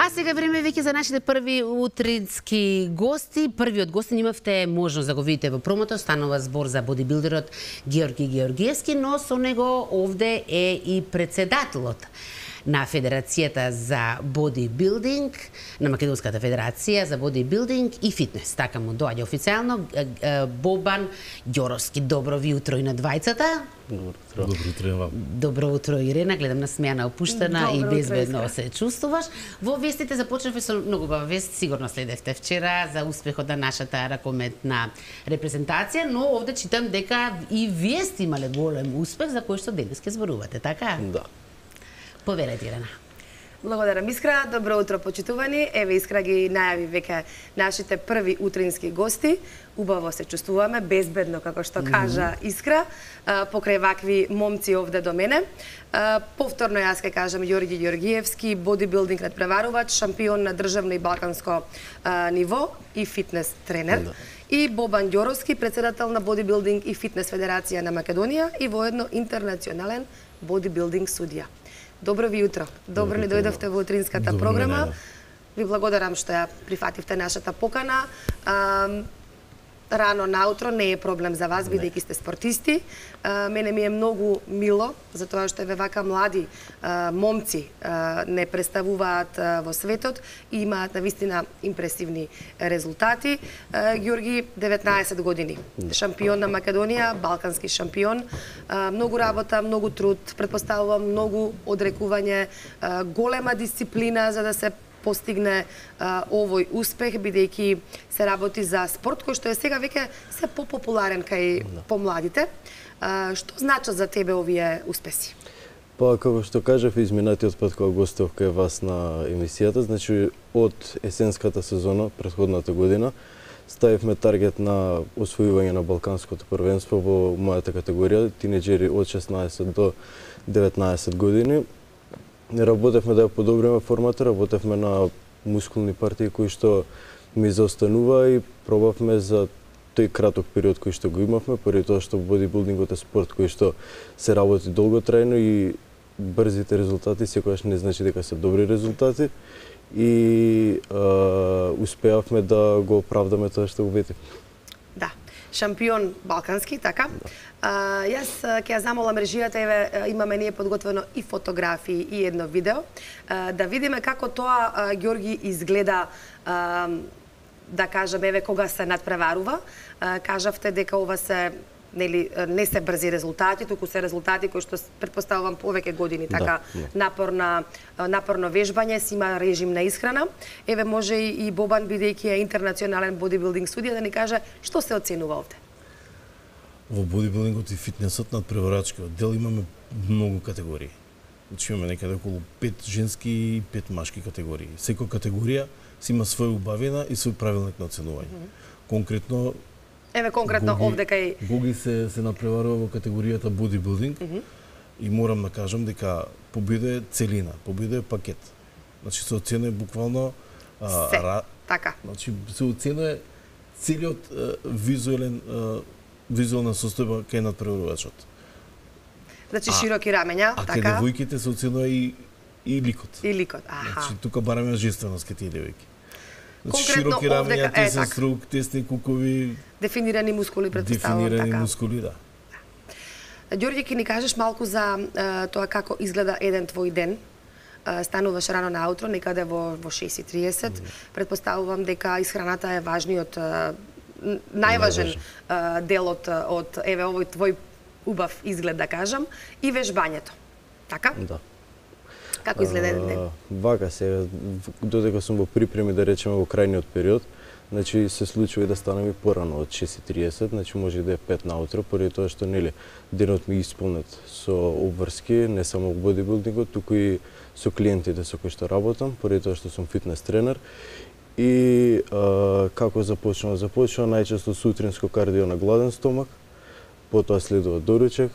А сега време веќе за нашите први утрински гости. Првиот гостин имавте можност да го видите во промото, станува збор за бодибилдерот Георги Георгиевски, но со него овде е и председателот на Федерацијата за бодибилдинг, на Македонската федерација за бодибилдинг и фитнес. Така му доаѓа официјално Бобан Ѓоровски. Добро ви утро и на двајцата. Добро утро вам. Добро утро, Ирена. Гледам на смејана, опуштена и безбедно се чувствуваш. Во вестите започнавме со многу убава вест, сигурно следевте вчера за успехот на нашата ракометна репрезентација, но овде читам дека и вие сте имале голем успех за кој што денес ќе зборувате, така? Да. Поверете, Ирена. Благодарам, Искра. Добро утро, почитувани. Еве, Искра ги најави веќе нашите први утрински гости. Убаво се чувствуваме, безбедно, како што кажа Искра, покрај вакви момци овде до мене. Повторно јас ќе кажам Ѓорги Ѓоргиевски, бодибилдинг надпреварувач, шампион на државно и балканско ниво и фитнес тренер. Да. И Бобан Ѓоровски, председател на бодибилдинг и фитнес федерација на Македонија и воедно интернационален бодибилдинг судија. Добро ви утро. Добро ни дојдовте во утринската програма. Ви благодарам што ја прифативте нашата покана. Рано наутро не е проблем за вас, бидејќи сте спортисти. Мене ми е многу мило, затоа што еве вака млади момци не представуваат во светот и имаат навистина импресивни резултати. Ѓорги, 19 години, шампион на Македонија, балкански шампион. Многу работа, многу труд, предпоставувам многу одрекување, голема дисциплина за да се постигне овој успех, бидејќи се работи за спорт кој што е сега веќе се попопуларен кај помладите. Што значат за тебе овие успеси? Па, како што кажав изминатиот пат кога гостов кај вас на емисијата, значи од есенската сезона, претходната година, ставивме таргет на освојување на балканското првенство во мојата категорија, тинеџери од 16 до 19 години. Работевме да ја подобриме формата, работевме на мускулни партии кои што ми заостанува и пробавме за тој краток период кој што го имавме, поради тоа што бодибилдингот е спорт кој што се работи долготрајно и брзите резултати секогаш не значи дека се добри резултати и успеавме да го оправдаме тоа што го ветив. Да, шампион балкански, така? Јас ќе ја замолам режијата, еве имаме ние подготвено и фотографии и едно видео, да видиме како тоа Ѓорги изгледа, да кажам, еве кога се надпреварува. Кажавте дека ова се не се брзи резултати, туку се резултати кои што претпоставувам повеќе години, така напорно вежбање, си има режим на исхрана. Еве може и Бобан, бидејќи е интернационален бодибилдинг судија, да ни каже што се оценува овде. Во бодибилдингот и фитнесот надпреварачкиот дел имаме многу категории. Значи имаме некаде околу 5 женски и 5 машки категории. Секоја категорија си има своја убавина и свој правилник на оценување. Конкретно овде кај Гоги се надпреварува во категоријата бодибилдинг и морам да кажам дека победа е целина, победа е пакет. Значи се оценува буквално така. Значи се оценува целиот визуелна состојба кај надпреварувачот. Значи широки рамења, така? А кај девојките се оценува и ликот. И ликот, аха. Значи тука бараме женственост кај тие девојки. Значи Конкретно широки рамења, овде тесен струк, тесни кукови, дефинирани мускули, претпоставувам, така. Дефинирани мускули, да. Ѓорѓе, ќе ни кажеш малку за тоа како изгледа еден твој ден? Стануваш рано наутро, некаде во 6:30. Предпоставувам дека исхраната е важниот, најважен дел од еве овој твој убав изглед, да кажам, и вежбањето. Така? Да. Како изгледа еден ден? Вака сега, додека сум во припреми, да речеме, во крајниот период, значи се случува и да станам и порано од 6:30, значи може и да е 5 наутро, поради тоа што нели денот ми исполнет со обврски, не само во бодибилдингот, туку и со клиентите со кои што работам, поради тоа што сум фитнес тренер. И како започнува? Започнува најчесто сутринско кардио на гладен стомак, потоа следува доручек,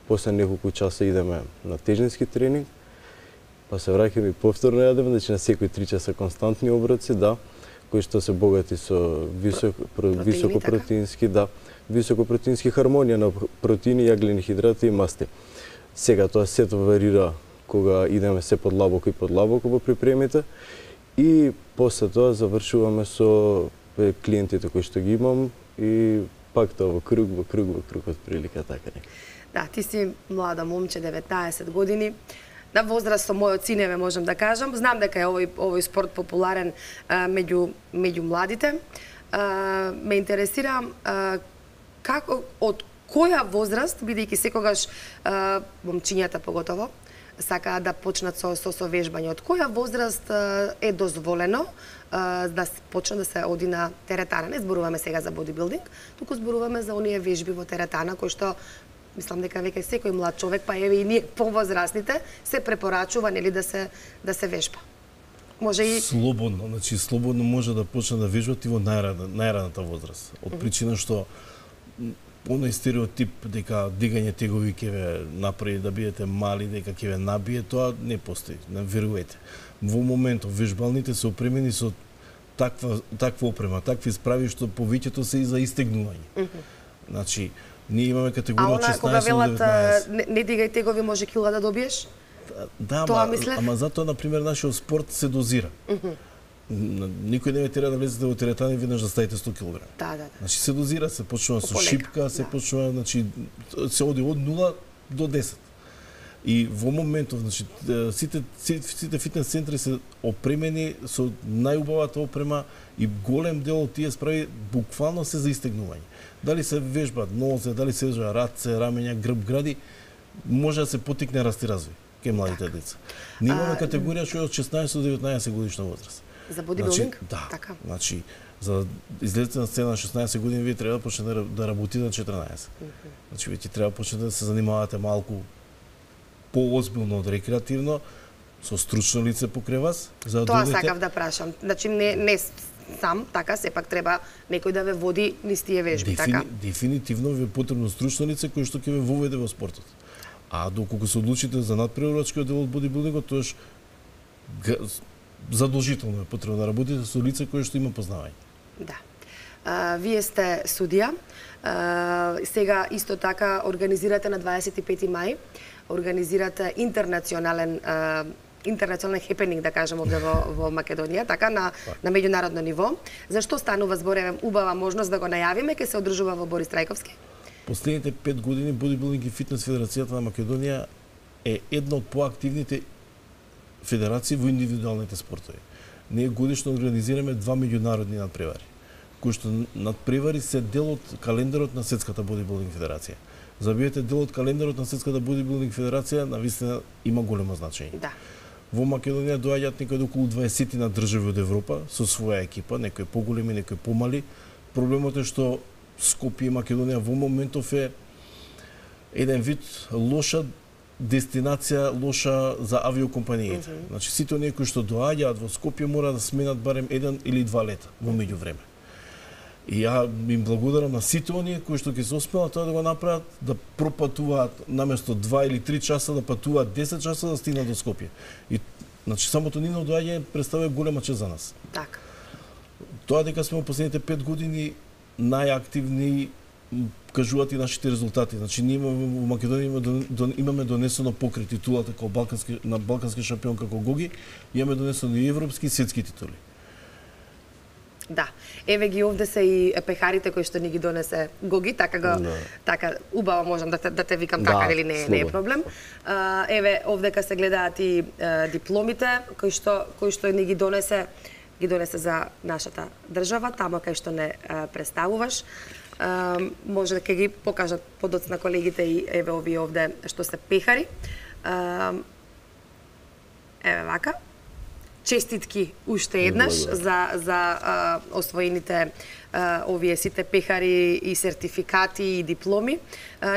после неколку часа идеме на тежински тренинг, па се враќаме и повторно јадеме, значи на секои 3 часа константни оброци, да, кои што се богати со високопротеински, да, високопротеински хармонија на протеини, јаглени хидрати и масти. Сега тоа сето варира кога идеме се подлабоко во припремите. И после тоа завршуваме со клиентите кои што ги имам и пак тоа во круг од прилика така нека. Да, ти си млада момче, 19 години. На возраст со мојот синеве можам да кажам. Знам дека е овој спорт популарен меѓу младите. Ме интересира како, од која возраст, бидејќи секогаш момчињата поготово сакаат да почнат со вежбање, од која возраст е дозволено да почне да се оди на теретана? Не зборуваме сега за бодибилдинг, туку зборуваме за оние вежби во теретана кои што мислам дека веќе секој млад човек, па еве и ние повозрастните, се препорачува нели да се вежба. Може и слободно може да почне да вежбат и во најраната возраст. Од причина што оној стереотип дека дигање тегови ќе ве направи да бидете мали, дека ќе ве набие, тоа не постои, не веруете. Во моментов вежбалните се опремени со таква опрема, такви справи што повеќето се и за истегнување. Значи, ние имаме категорија од 16 до 19. Кога велат не дигај тегови, може кила да добиеш? Да, ама затоа, например, нашиот спорт се дозира. Никој не ве тера да влезете во теретана и веднаш да ставите 100 кг. Да. Значи се дозира, се почнува со шипка, се почнува, значи се оди од 0 до 10. И во моментов, значи сите фитнес центри се опремени со најубавата опрема и голем дел од тие справи буквално се за истегнување. Дали се вежбат нозе, дали се вежбат раце, рамења, грб, гради, може да се потикне раст и развој кај младите деца. Ние имаме категорија што е од 16 до 19 годишна возраст. За бодибилдинг? Да. Така. Значи, за да излезете на сцена на 16 години, вие треба да почнете да работите на 14. Значи, вие треба да почнете да се занимавате малку поозбилно од рекреативно, со стручно лице покрај вас, за да Тоа додете... сакав да прашам. Значи, не сам, така, сепак треба некој да ве води низ тие вежби, така? Дефинитивно ви е потребно стручно лице кој што ќе ве воведе во спортот. А доколку се одлучите за надпреварувачкиот дел од бодибилдингот, тоаш задолжително е потребно да работите со лице кое што има познавање. Да. Вие сте судија. Сега исто така организирате на 25 мај, организирате интернационален хепенинг, да кажем, овде во Македонија, така, на меѓународно ниво. Зашто станува збор, убава можност да го најавиме, ќе се одржува во Борис Трајковски? Последните 5 години Бодибилдинг и Фитнес Федерацијата на Македонија е една од поактивните федерации во индивидуалните спортови. Ние годишно организираме 2 меѓународни надпревари, кои што надпревари се дел од календарот на Светската бодибилдинг федерација. Забиете, дел од календарот на Светската бодибилдинг федерација навистина има големо значење. Да. Во Македонија доаѓаат некои околу 20 на држави од Европа со своја екипа, некои поголеми, некои помали. Проблемот е што Скопје и Македонија во моментов е еден вид лоша дестинација, лоша за авиокомпаниите. Значи сите оние кои што доаѓаат во Скопје мора да сменат барем 1 или 2 лета во меѓувреме. И ја им благодарам на сите оние кои што ќе се успеат тоа да го направат, да пропатуваат наместо 2 или 3 часа да патуваат 10 часа да стигнат до Скопје. И значи самото нивно доаѓање представува голема чест за нас. Така. Тоа дека сме во последните 5 години најактивни кажуваат и нашите резултати. Значи ние во Македонија имаме донесено покрај титулата како балкански шампион како Гоги, имаме донесено и европски и светски титули. Да. Еве ги овде се и пехарите кои што ни ги донесе Гоги, така убаво можам да те викам така, или не е проблем. Еве овдека се гледаат и дипломите кои што ни ги донесе за нашата држава, тамо кај што не представуваш. Може да ќе ги покажат подоцна колегите и еве овие овде што се пехари. Еве вака. Честитки уште еднаш за освоените овие сите пехари и сертификати и дипломи.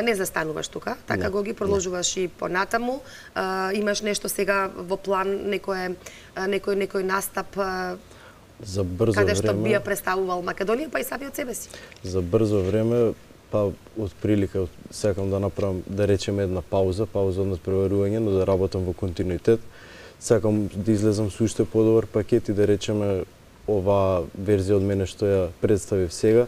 Не застануваш тука, така го ги продолжуваш и понатаму. Имаш нешто сега во план, некој настап за брзо каде што време, би ја представувал Македонија, па и самиот себе си? За брзо време, па од прилика сакам да направам, да речеме една пауза од надпреварување, но да работам во континуитет. Сакам да излезам со уште подобар пакет и да речеме оваа верзија од мене што ја представив сега,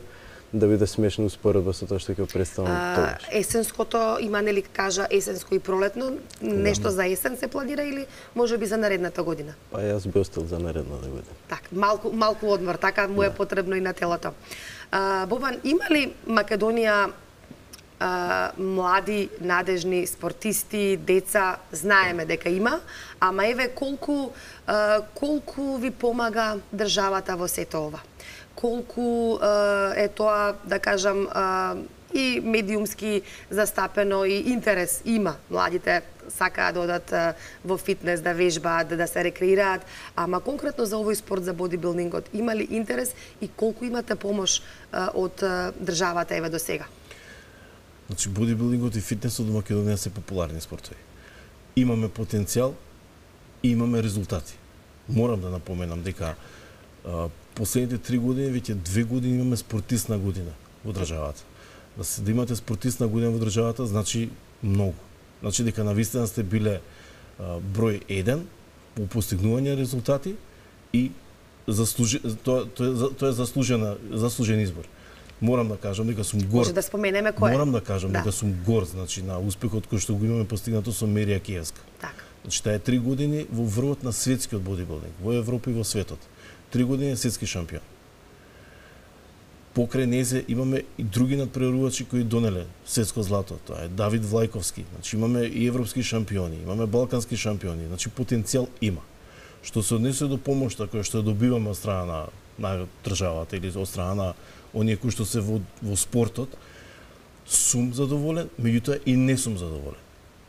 да биде смешно успоредба со тоа што ќе представам тогаш. Есенското има, нели кажа, есенско и пролетно, нешто за есен се планира или можеби за наредната година? Па јас би остал за наредната година. Так, малку одмор, така му е потребно и на телото. Бобан, има ли Македонија млади, надежни спортисти, деца? Знаеме дека има, ама еве колку ви помага државата во сето ова? Колку е тоа, да кажам, и медиумски застапено и интерес има. Младите сакаат да одат во фитнес, да вежбаат, да се рекреираат, ама конкретно за овој спорт, за бодибилдингот, има ли интерес и колку имате помош од државата еве до сега? Значи, бодибилдингот и фитнесот во Македонија се популарни спортови. Имаме потенцијал и имаме резултати. Морам да напоменам дека последните 3 години, веќе 2 години имаме спортистна година во државата. Да имате спортистна година во државата, значи многу. Значи дека навистина сте биле број 1 по постигнување резултати и тоа е заслужен избор. Морам да кажам дека сум горд. Може да споменеме кој е? Морам да кажам дека сум горд, значи на успехот кој што го имаме постигнато со Мерија Киевска. Така. Значи таа е 3 години во врвот на светскиот бодибилдинг, во Европа и во светот. 3 години е светски шампион. Покрај незе имаме и други надпреварувачи кои донеле светско злато. Тоа е Давид Влајковски. Значи имаме и европски шампиони, имаме балкански шампиони. Значи потенцијал има. Што се однесува до помошта која што ја добиваме од страна на државата или од страна на оние кои што се во спортот, сум задоволен, меѓутоа и не сум задоволен.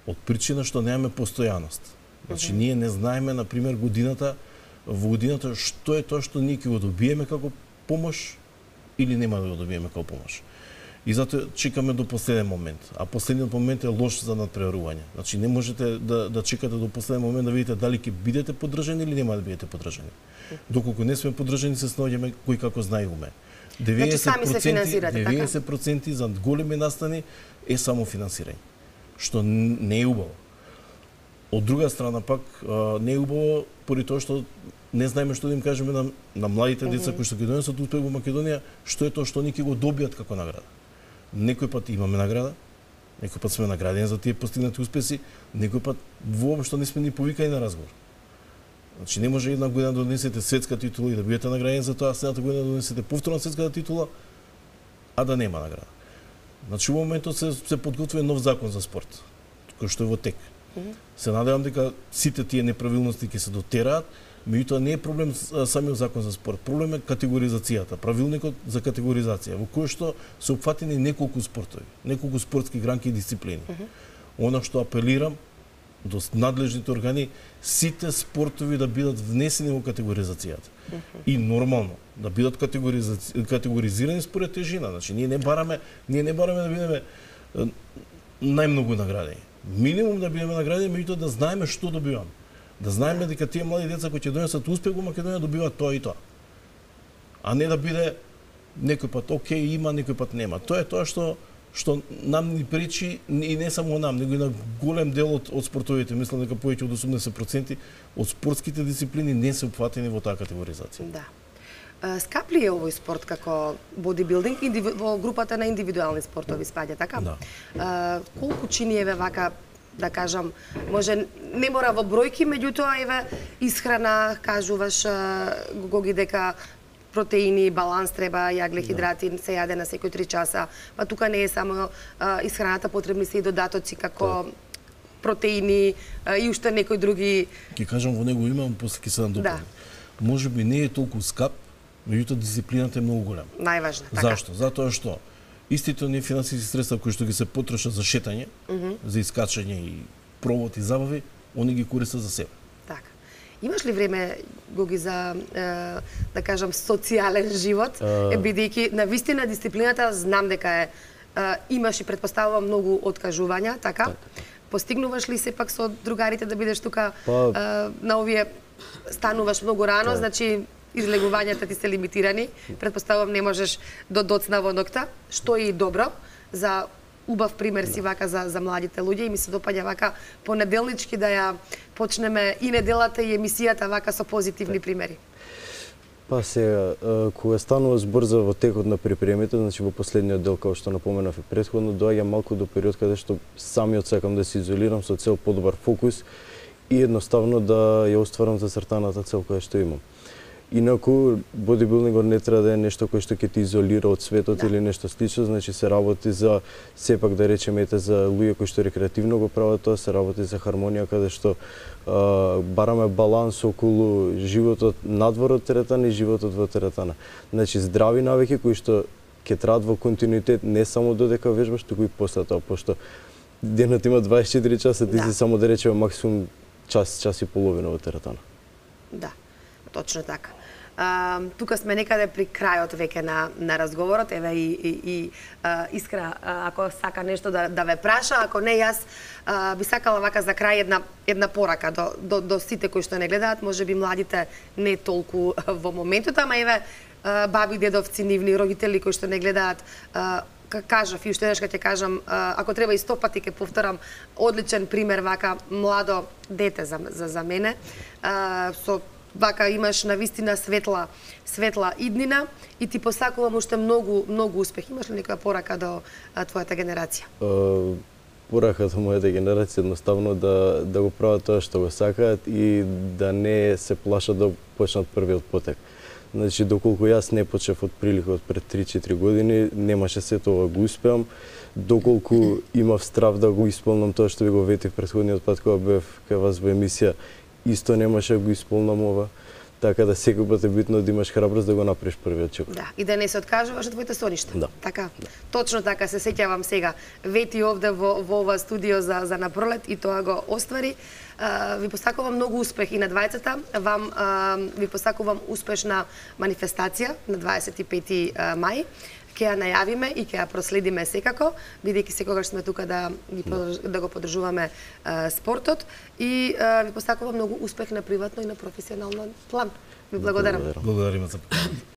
Од причина што немаме постојаност. Значи ние не знаеме, на пример, во годината што е тоа што ние ќе го добиеме како помош или нема да го добиеме како помош. И затоа чекаме до последен момент. А последниот момент е лош за надпреварување. Значи не можете да чекате до последен момент да видите дали ќе бидете поддржани или нема да бидете поддржани. Доколку не сме поддржани, се снаоѓаме кој како знае уме. 90% за големи настани е само финансирање, што не е убаво. Од друга страна пак не е убаво поради тоа што не знаеме што да им кажеме на младите деца кои што ќе донесат успех во Македонија, што е тоа што они ќе го добијат како награда. Некој пат имаме награда, некој пат сме наградени за тие постигнати успеси, некој пат воопшто не сме ни повикани на разговор. Значи не може една година да донесете светска титула и да бидете наградени за тоа, следната година да донесете повторна светската титула, а да нема награда. Значи во моментот се подготвува нов закон за спорт, кој што е во тек. Се надевам дека сите тие неправилности ќе се дотераат, меѓутоа не е проблем самиот закон за спорт, проблем е категоризацијата, правилникот за категоризација, во кој што се опфатени неколку спортови, неколку спортски гранки и дисциплини. Она што апелирам до надлежните органи, сите спортови да бидат внесени во категоризацијата. И нормално да бидат категоризирани според тежина. Значи ние не бараме да бидеме најмногу наградени. Минимум да бидеме наградени, меѓутоа да знаеме што добиваме. Да знаеме дека тие млади деца кои ќе донесат успех во Македонија добиваат тоа и тоа. А не да биде некој пат окей има, некој пат нема. Тоа е тоа што нам ни пречи, и не само нам, него и на голем дел од спортовите, мислам дека повеќе од 80% од спортските дисциплини не се опфатени во таа категоризација. Да. Скап ли е овој спорт како бодибилдинг во групата на индивидуални спортови спаѓа, така? Да. Колку чини еве вака, да кажам, може не мора во бројки, меѓутоа еве исхрана, кажуваш Гоги дека протеини, баланс треба, јагле-хидрати се јаде на секој 3 часа. Па тука не е само исхраната, потребни се и додатоци како протеини и уште некои други. Ќе кажам во него имам, после ќе се надополнам. Можеби не е толку скап, меѓутоа дисциплината е многу голема. Најважна, така. Зашто? Затоа што истите оние финансиски средства кои што ги се потрошат за шетање, за искачање и провод и забави, они ги користат за себе. Така. Имаш ли време, Гоги, за, да кажам, социјален живот, бидејќи на вистина дисциплината знам дека е, имаш и предпоставувам многу откажувања, така? Постигнуваш ли сепак со другарите да бидеш тука на овие, стануваш многу рано, значи излегувањата ти се лимитирани, предпоставувам не можеш до доцна во ноќта, што е и добро за убав пример си вака за младите луѓе и ми се допаѓа вака понеделнички да ја почнеме и неделата и емисијата вака со позитивни примери. Па сега, кога станува збор за во текот на припремите, значи во последниот дел, како што напоменав и претходно, доаѓа малку до период каде што самиот сакам да се изолирам со цел подобар фокус и едноставно да ја остварам зацртаната цел која што имам. Инаку, бодибилдингот не треба да е нешто кое што ќе ти изолира од светот или нешто слично, значи се работи за, сепак да речеме, ете за луѓе кои што рекреативно го прават тоа, се работи за хармонија каде што бараме баланс околу животот надвор од теретана и животот во теретана. Значи здрави навики кои што ќе траат во континуитет не само додека вежбаш, туку и после тоа, пошто денот има 24 часа, ти си само да речеме максимум час и половина во теретана. Да, точно така. Тука сме некаде при крајот веќе на разговорот, еве и Искра, ако сака нешто да ве праша, ако не, јас би сакала вака за крај една порака до сите кои што не гледаат, можеби младите не толку во моментот, ама еве баби, дедовци, нивни родители кои што не гледаат, кажав и уште еднаш ќе кажам, ако треба и 100 пати ќе повторам, одличен пример вака младо дете за мене, со вака имаш навистина светла иднина и ти посакувам уште многу успех. Имаш ли некоја порака до твојата генерација? Пораката мојата генерација едноставно да го прават тоа што го сакаат и да не се плашат да почнат првиот потек. Значи, доколку јас не почнав од прилика од пред 3-4 години, немаше се тоа го успеам. Доколку имав страв да го исполнам тоа што ви го ветив претходниот пат кога бев кај вас во емисија, исто немаше да го исполнам ова. Така да секој пат е битно да имаш храброст да го направиш првиот чекор. Да, и да не се откажуваш од твоите соништа. Да. Така, точно така се сеќавам сега. Вети овде во ова студио за напролет и тоа го оствари. Ви посакувам многу успех и на двајцата. Вам ви посакувам успешна манифестација на 25 мај. Ќе ја најавиме и ќе ја проследиме секако, бидејќи секогаш сме тука да го поддржуваме спортот и ви посакувам многу успех на приватно и на професионален план. Ви благодарам. Благодариме за поканата.